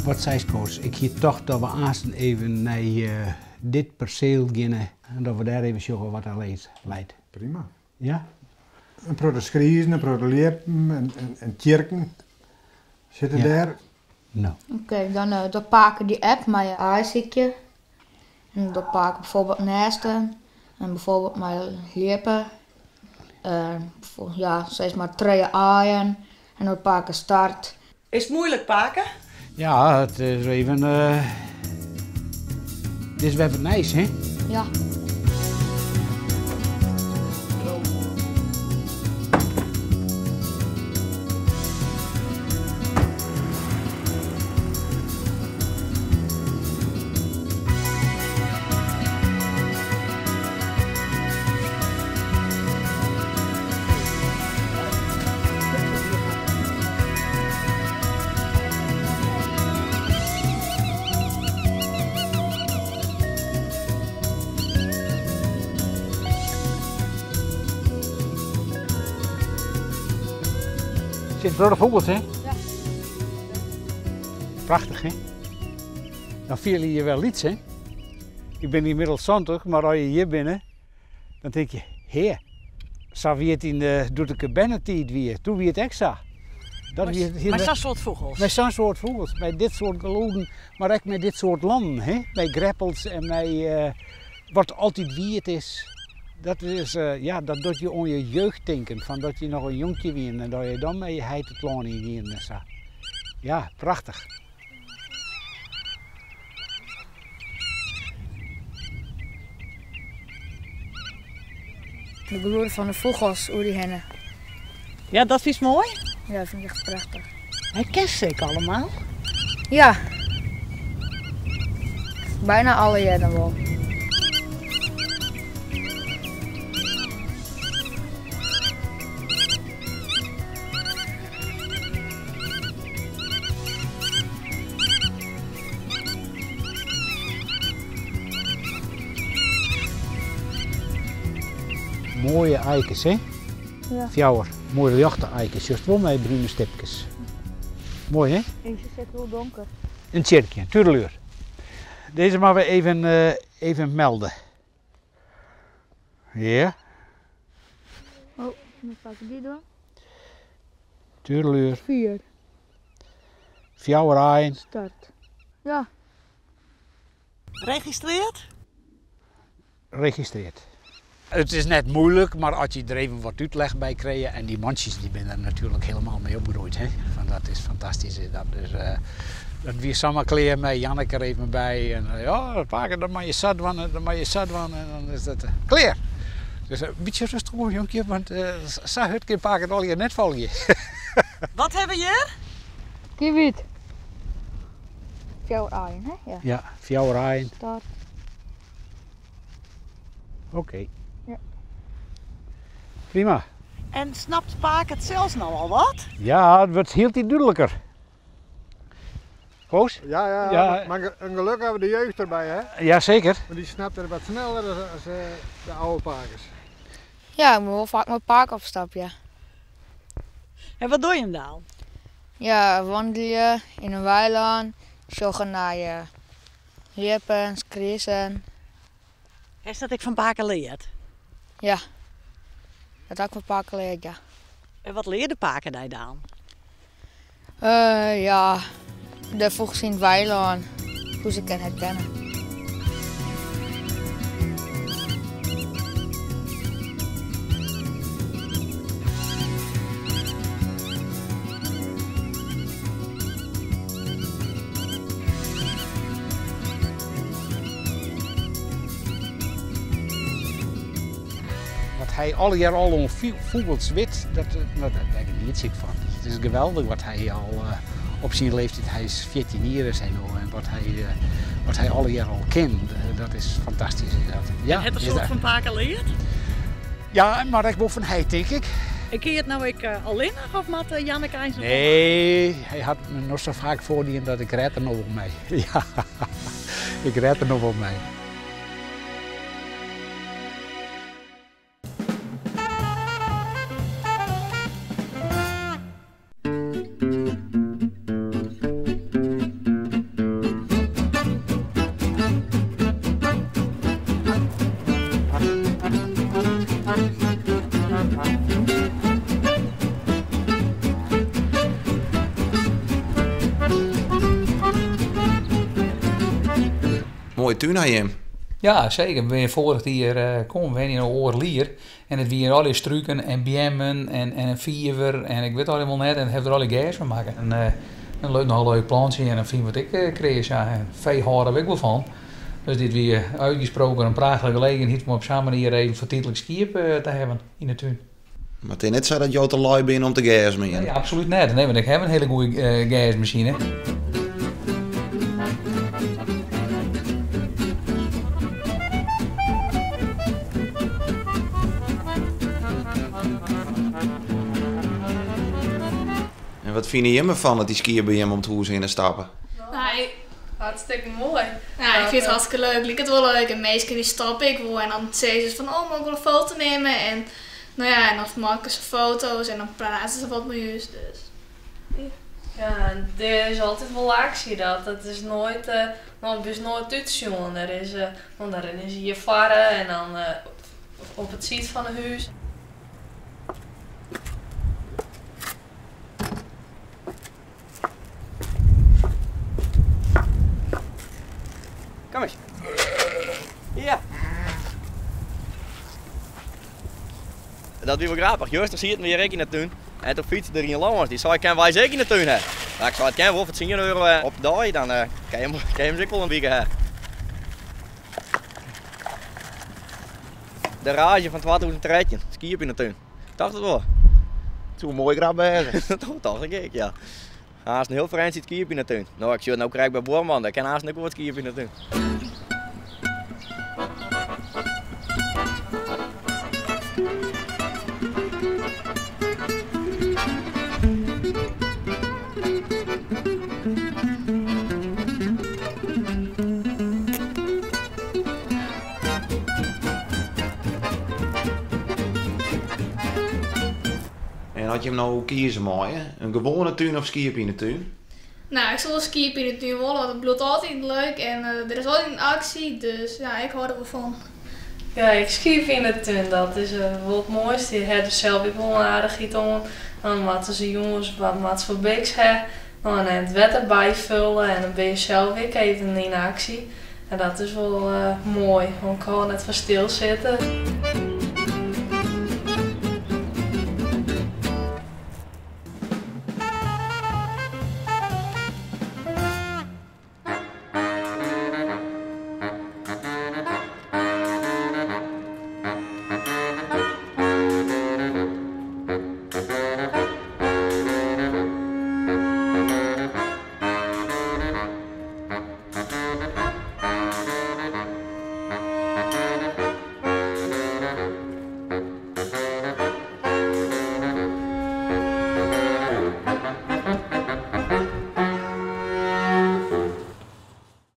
Wat zei coach? Ik hier toch dat we aanstaan even naar dit perceel gaan en dat we daar even zoeken wat er leidt. Prima. Ja? Een pro de schriezen, een pro de leerpen en tjerken zitten daar. Nou. Oké, dan pakken die app met je aarzikje. En dan pakken bijvoorbeeld nesten en bijvoorbeeld met leerpen. Ja, steeds maar 3 aaien en dan pakken start. Is het moeilijk paken? Ja, het is even... Dit is wel wat nice, hè? Ja. Zit brood vogels, hè? Ja. Prachtig, hè? Dan viel je wel iets, hè? Ik ben inmiddels 20, maar als je hier binnen, dan denk je, heer, zou wie het in de doet bennetijd weer, toen wie het extra. Maar zo'n soort vogels? Met zo'n soort vogels, bij dit soort geloden, maar ook met dit soort landen, hè? Bij greppels en bij wat altijd wie het is. Dat is, ja, dat doet je aan je jeugd denken, van dat je nog een jonkje bent en dat je dan met je heid het plan in gaat. Ja, prachtig. De glorie van de vogels, hoe die hennen. Ja, dat is mooi. Ja, dat vind ik echt prachtig. Hij kent zeker allemaal. Ja. Bijna alle jaren wel. Mooie eikens, hè? Ja. Fjouwer, mooie lichte eikens, juist wel met bruine stipjes. Mooi, hè? Eentje zit heel donker. Een tjerkje, tuurluur. Deze maar we even melden. Ja, Oh, dan pak ik die door. tuurluur, 4. fjouwer aaien, Start. Ja. Registreert? registreert. Het is net moeilijk, maar als je er even wat uitleg bij krijgt en die mandjes die ben er natuurlijk helemaal mee opgegroeid. Hè? Van, dat is fantastisch. Dat weer samen kleren met Janneke er even bij. En ja, pakken, dan mag je zat van, dan mag je zat van en dan is het klaar. Dus een beetje rustig hoor, jonkje, want zo het keer pakken al je net vallen je. Wat hebben je? Kiewit. Jouw aaien, hè? Ja. Ja, fjouwer aaien. Start. Oké. Ja. Prima. En snapt Paak het zelfs nou al wat? Ja, het wordt heel iets duidelijker. Koos? Ja, maar een geluk hebben we de jeugd erbij, hè? Jazeker. Maar die snapt het wat sneller dan de oude pakers. Ja, ik moet wel vaak mijn paak opstappen, ja. En wat doe je hem dan? Ja, wandelen in een weiland, joggen naar je lippen, skrissen. Is dat ik van Paken leert? Ja, dat heb ik mijn paak geleerd, ja. En wat leerde Paken daar dan? Ja, de vogels in het weiland, hoe ze kan herkennen. Wat hij alle jaar al om vogels weet, daar ben ik niet ziek van. Het is geweldig wat hij al op zijn leeftijd, hij is 14 jaar is hij nog, en wat hij alle jaar al kent, dat is fantastisch. Ja, Het een soort van Paken leert? Ja, maar ik wil van hij, denk ik. En keer het nou alleen of met Janneke eens? Nee, hij had me nog zo vaak voordien dat ik red er nog op mij. Ja, ik red er nog op mij. mooie tuin aan je. Ja, zeker. We zijn vorig jaar komen we in een oorlier. En het weer alle struiken en bjemmen en een viever en ik weet allemaal net. En het heeft er alle gas van maken. En een leuk plantje en een vind wat ik kreeg. Ja, en vee houden heb ik wel van. Dus dit weer uitgesproken een prachtige gelegenheid om op zo'n manier even vertijdelijk skiën te hebben in de tuin. Maar het is net zo dat je te lui bent om te gas mee. Nee, absoluut niet. Nee, want ik heb een hele goede gasmachine. En wat vind je ervan dat die skiën bij hem om het huis in te stappen? Nee, hartstikke mooi. Ja, ik vind het hartstikke leuk. Ik het wel leuk. En meestal die stap ik wel. En dan zeggen ze van, oh, mag ik wel een foto nemen? En nou ja, en dan maken ze foto's en dan praten ze wat met je. Dus. Ja, er is altijd wel actie dat. Het is nooit, het is nooit uitzien. Er is, want daarin is hier varen en dan op het ziet van het huis. Kom eens. Ja. Dat is wel grappig. Juist zie je het weer in de tuin. En toen fietste er een langs. Die zei, ik kan wij zeker in de tuin hebben. Nou, ik zei, het kan wel voor 10 euro op de dag. Dan kan je hem zeker wel een week hebben. De rage van 2013. Ski op in de tuin. Dacht het wel. Toen mooi grap bij. Dat dacht ik, ja. Haast een heel vreemd ziet skiën in de tuin. Nou, ik zie het nou krijg bij Boorman. Dat kan haast ook wat skiën in de tuin. En had je hem nou kiezen mooi, een gewone tuin of skiën in de tuin? Nou, ik zal wel skiën in de tuin wel, want het bloedt altijd leuk. En er is altijd een actie, dus ja, ik hou er wel van. Ja, ik ski in de tuin. Dat is wel het mooiste. Je hebt er zelf ook wel een aardigheid om. Dan moeten ze jongens wat voor beeks hebben. Dan het wetter bijvullen en dan ben je zelf ook even in actie. En dat is wel mooi, want ik kan net van stilzitten.